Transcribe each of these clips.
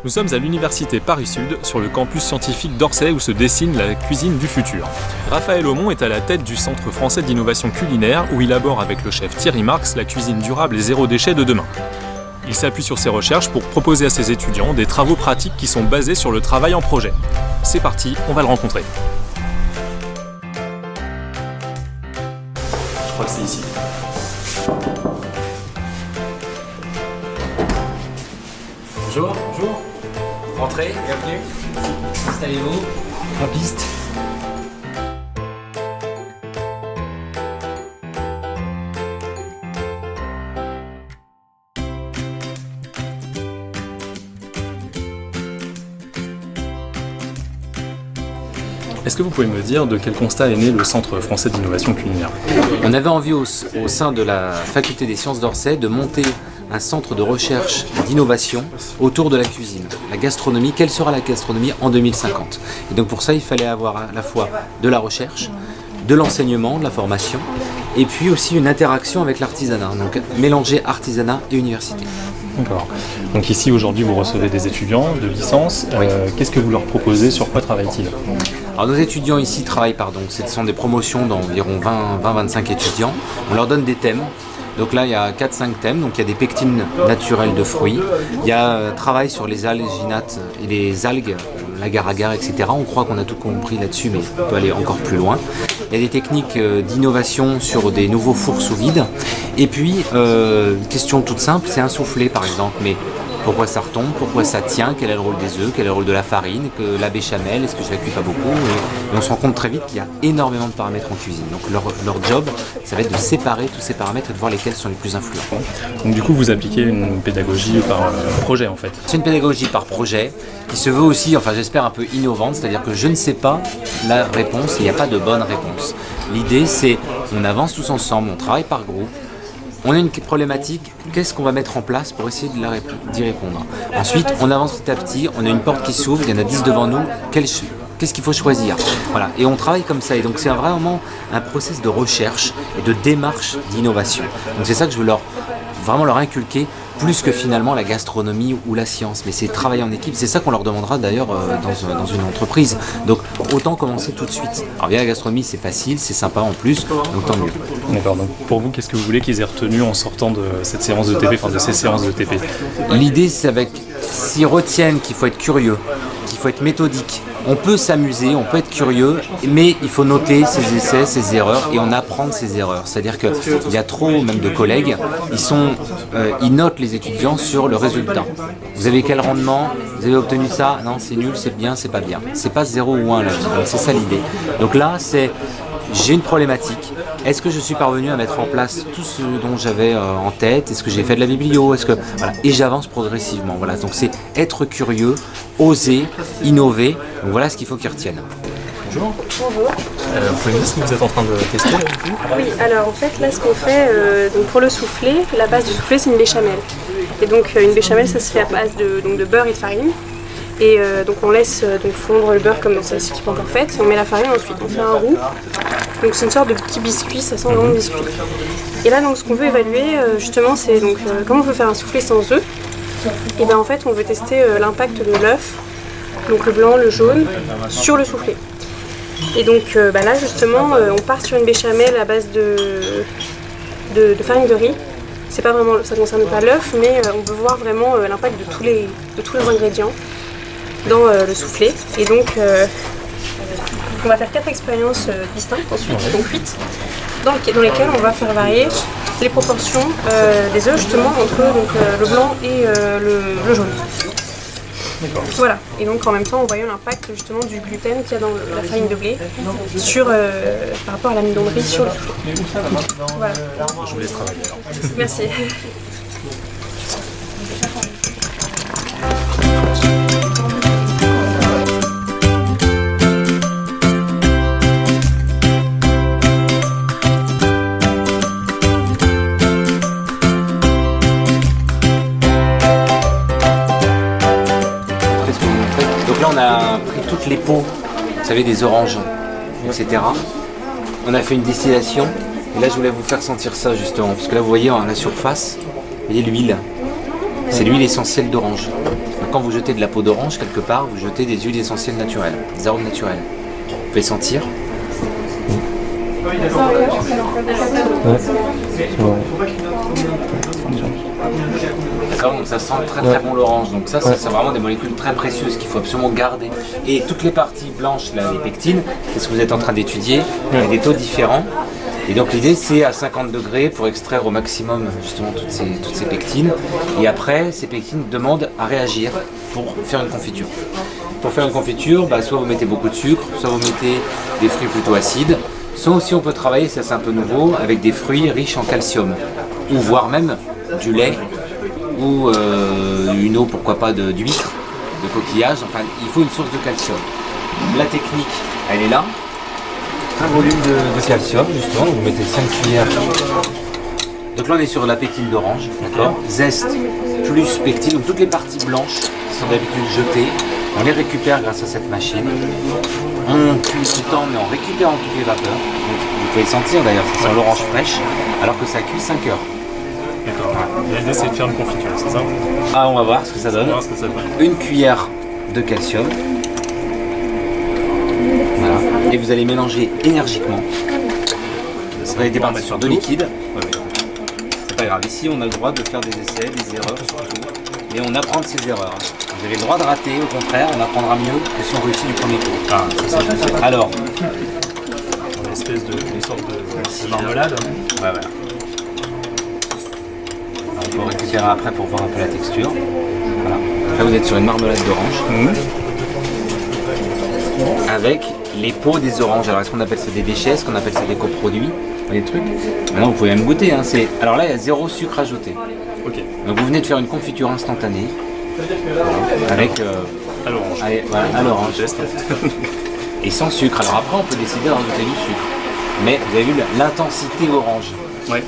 Nous sommes à l'université Paris-Sud, sur le campus scientifique d'Orsay où se dessine la cuisine du futur. Raphaël Aumont est à la tête du Centre français d'innovation culinaire où il élabore avec le chef Thierry Marx la cuisine durable et zéro déchet de demain. Il s'appuie sur ses recherches pour proposer à ses étudiants des travaux pratiques qui sont basés sur le travail en projet. C'est parti, on va le rencontrer. Je crois que c'est ici. Bonjour, bonjour. Entrez, bienvenue. Installez-vous. En piste. Est-ce que vous pouvez me dire de quel constat est né le Centre français d'innovation culinaire ? On avait envie au sein de la faculté des sciences d'Orsay de monter un centre de recherche et d'innovation autour de la cuisine, la gastronomie. Quelle sera la gastronomie en 2050 ? Et donc pour ça, il fallait avoir à la fois de la recherche, de l'enseignement, de la formation, et puis aussi une interaction avec l'artisanat. Donc mélanger artisanat et université. D'accord. Donc ici aujourd'hui vous recevez des étudiants de licence. Oui. Qu'est-ce que vous leur proposez ? Sur quoi travaillent-ils ? Alors nos étudiants ici travaillent ce sont des promotions d'environ 20-25 étudiants. On leur donne des thèmes. Donc là il y a 4-5 thèmes, donc il y a des pectines naturelles de fruits, il y a travail sur les alginates et les algues, l'agar-agar, etc. On croit qu'on a tout compris là-dessus, mais on peut aller encore plus loin. Il y a des techniques d'innovation sur des nouveaux fours sous vide. Et puis, question toute simple, c'est un soufflé par exemple, mais pourquoi ça retombe, pourquoi ça tient, quel est le rôle des œufs, quel est le rôle de la farine, que la béchamel, est-ce que je la cuis pas beaucoup, et on se rend compte très vite qu'il y a énormément de paramètres en cuisine. Donc leur job, ça va être de séparer tous ces paramètres et de voir lesquels sont les plus influents. Donc du coup vous appliquez une pédagogie par projet en fait. C'est une pédagogie par projet qui se veut aussi, enfin j'espère un peu innovante, c'est-à-dire que je ne sais pas la réponse, il n'y a pas de bonne réponse. L'idée c'est, on avance tous ensemble, on travaille par groupe. On a une problématique, qu'est-ce qu'on va mettre en place pour essayer d'y répondre ? Ensuite, on avance petit à petit, on a une porte qui s'ouvre, il y en a 10 devant nous, qu'est-ce qu'il faut choisir ? Voilà. Et on travaille comme ça, et donc c'est vraiment un process de recherche et de démarche d'innovation. Donc c'est ça que je veux vraiment leur inculquer, plus que finalement la gastronomie ou la science, mais c'est travailler en équipe, c'est ça qu'on leur demandera d'ailleurs dans une entreprise. Donc autant commencer tout de suite. Alors bien la gastronomie c'est facile, c'est sympa en plus, donc tant mieux. D'accord, donc pour vous, qu'est-ce que vous voulez qu'ils aient retenu en sortant de cette séance de TP, enfin de ces séances de TP ? L'idée c'est s'ils retiennent qu'il faut être curieux, qu'il faut être méthodique, on peut s'amuser, on peut être curieux, mais il faut noter ses essais, ses erreurs et on apprend de ses erreurs. C'est-à-dire qu'il y a trop même de collègues, ils notent les étudiants sur le résultat. Vous avez quel rendement ? Vous avez obtenu ça ? Non, c'est nul, c'est bien, c'est pas bien. C'est pas 0 ou 1 là, donc c'est ça l'idée. Donc là, j'ai une problématique. Est-ce que je suis parvenu à mettre en place tout ce dont j'avais en tête ? Est-ce que j'ai fait de la biblio ? Voilà. Et j'avance progressivement. Voilà. Donc c'est être curieux, oser, innover. Donc voilà ce qu'il faut qu'ils retiennent. Bonjour. Bonjour. Vous pouvez me dire ce que vous êtes en train de tester là, du coup ? Oui, alors en fait là ce qu'on fait, donc pour le soufflé, la base du soufflé c'est une béchamel. Et donc une béchamel ça se fait à base de beurre et de farine. Et donc on laisse fondre le beurre comme dans celle-ci qui n'est pas encore faite. On met la farine ensuite, on fait un roux. Donc c'est une sorte de petit biscuit, ça sent vraiment le biscuit. Et là donc ce qu'on veut évaluer justement c'est comment on veut faire un soufflé sans œufs. Et bien en fait on veut tester l'impact de l'œuf, donc le blanc, le jaune, sur le soufflé. Et donc là justement on part sur une béchamel à base de farine de riz. C'est pas vraiment, ça ne concerne pas l'œuf, mais on veut voir vraiment l'impact de tous les ingrédients dans le soufflé. Et donc on va faire 4 expériences distinctes ensuite, donc 8, dans lesquelles on va faire varier les proportions des œufs justement entre le blanc et le jaune. Voilà, et donc en même temps on voyait l'impact justement du gluten qu'il y a dans la farine de blé par rapport à l'amidon de riz sur le soufflé. Voilà. Je vous laisse travailler alors. Merci. On a pris toutes les peaux, vous savez, des oranges, etc. On a fait une distillation. Et là, je voulais vous faire sentir ça justement, parce que là, vous voyez, à la surface, vous voyez l'huile. C'est l'huile essentielle d'orange. quand vous jetez de la peau d'orange, quelque part, vous jetez des huiles essentielles naturelles, des arômes naturels. Vous pouvez sentir. D'accord, donc ça sent très très bon l'orange. Donc ça, c'est vraiment des molécules très précieuses qu'il faut absolument garder. Et toutes les parties blanches, là, les pectines, c'est ce que vous êtes en train d'étudier, avec des taux différents. Et donc l'idée, c'est à 50 degrés pour extraire au maximum justement toutes ces pectines. Et après, ces pectines demandent à réagir pour faire une confiture. Pour faire une confiture, soit vous mettez beaucoup de sucre, soit vous mettez des fruits plutôt acides, soit aussi on peut travailler, ça c'est un peu nouveau, avec des fruits riches en calcium, ou voire même du lait, ou une eau, pourquoi pas, d'huître, de coquillage, enfin il faut une source de calcium. La technique, elle est là, un volume de calcium justement, vous mettez 5 cuillères. Donc là on est sur la pectine d'orange, d'accord, zeste plus pectine, donc toutes les parties blanches qui sont d'habitude jetées, on les récupère grâce à cette machine. On cuit tout le temps, mais en récupérant toutes les vapeurs. Donc, vous pouvez sentir d'ailleurs, ça sent l'orange fraîche, alors que ça cuit 5 heures. D'accord. L'idée c'est de faire une confiture, c'est ça? Ah, on va voir ce que ça donne. Une cuillère de calcium. Voilà. Et vous allez mélanger énergiquement. Vous allez départir sur 2 liquides. C'est pas grave, ici on a le droit de faire des essais, des erreurs surtout. Et on apprend de ses erreurs. Vous avez le droit de rater, au contraire, on apprendra mieux que si on réussit du premier coup. Ah, alors, une espèce de sorte de marmelade. Ouais, voilà. On peut récupérer après pour voir un peu la texture. Voilà. Là, vous êtes sur une marmelade d'orange. Avec les peaux des oranges. Alors, est-ce qu'on appelle ça des déchets? Est-ce qu'on appelle ça des coproduits? Des trucs. Maintenant, vous pouvez même goûter. Hein. Alors là, il y a 0 sucre ajouté. Okay. Donc, vous venez de faire une confiture instantanée. Avec à l'orange. À l'orange. Et sans sucre. Alors après on peut décider de rajouter du sucre. Mais vous avez vu l'intensité orange. Ouais.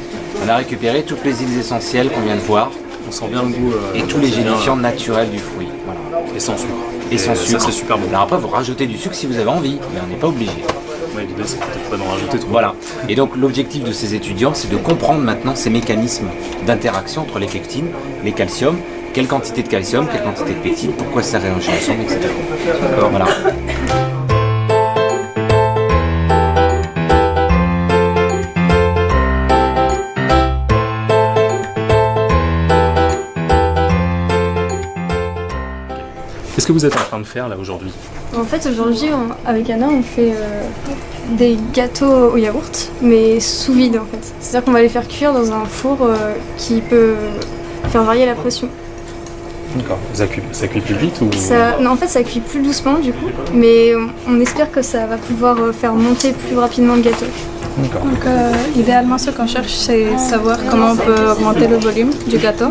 On a récupéré toutes les huiles essentielles qu'on vient de voir. On sent bien le goût. Et tous les gélifiants naturels du fruit. Voilà. Et sans sucre. Et sans sucre. Ça c'est super bon. Alors après vous rajoutez du sucre si vous avez envie, mais on n'est pas obligé. Ouais, l'idée c'est peut-être pas d'en rajouter trop. Voilà. Et donc l'objectif de ces étudiants, c'est de comprendre maintenant ces mécanismes d'interaction entre les pectines, les calciums. Quelle quantité de calcium, quelle quantité de pectine, pourquoi ça réagit ensemble, etc. D'accord, voilà. Qu'est-ce que vous êtes en train de faire là aujourd'hui? En fait, aujourd'hui, avec Anna, on fait des gâteaux au yaourt, mais sous vide en fait. C'est-à-dire qu'on va les faire cuire dans un four qui peut faire varier la pression. D'accord. Ça cuit plus vite ou... Non, en fait, ça cuit plus doucement du coup, mais on espère que ça va pouvoir faire monter plus rapidement le gâteau. D'accord. Donc, idéalement, ce qu'on cherche, c'est savoir comment on peut augmenter le volume du gâteau.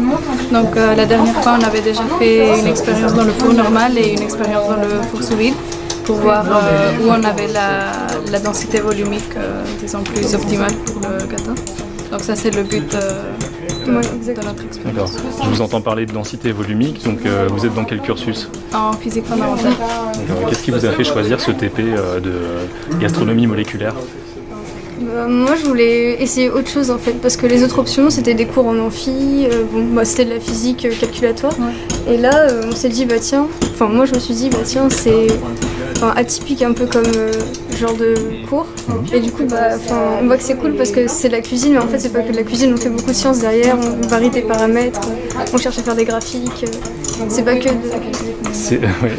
Donc, la dernière fois, on avait déjà fait une expérience dans le four normal et une expérience dans le four sous vide pour voir où on avait la densité volumique, disons, plus optimale pour le gâteau. Donc, ça, c'est le but de notre expérience. D'accord. Je vous entends parler de densité volumique, donc vous êtes dans quel cursus? En physique fondamentale. Qu'est-ce qui vous a fait choisir ce TP de gastronomie moléculaire? Moi je voulais essayer autre chose en fait parce que les autres options c'était des cours en amphi, c'était de la physique calculatoire et là on s'est dit moi je me suis dit c'est atypique un peu comme genre de cours et du coup on voit que c'est cool parce que c'est de la cuisine mais en fait c'est pas que de la cuisine, on fait beaucoup de sciences derrière, on varie des paramètres, on cherche à faire des graphiques, c'est pas que de la cuisine.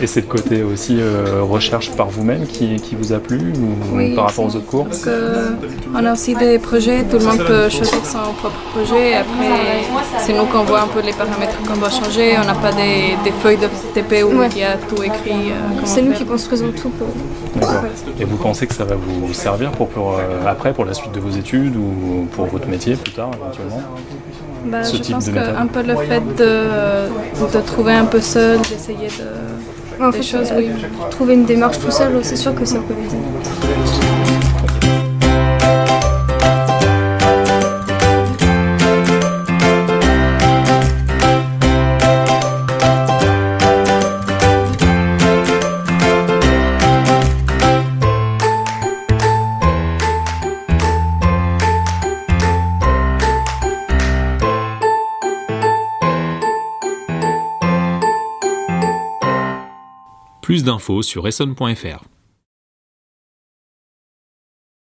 Et c'est le côté aussi recherche par vous-même qui vous a plu ou oui, par rapport aux autres cours? Parce qu'on a aussi des projets, tout le monde peut choisir son propre projet et après c'est nous qu'on voit un peu les paramètres qu'on doit changer, on n'a pas des feuilles de TP où il y a tout écrit. C'est nous qui construisons tout. D'accord. Et vous pensez que ça va vous servir après pour la suite de vos études ou pour votre métier plus tard éventuellement? Je pense qu'un peu le fait de trouver un peu seul, d'essayer des choses, oui. Trouver une démarche tout seul, c'est sûr que ça peut aider. Plus d'infos sur essonne.fr.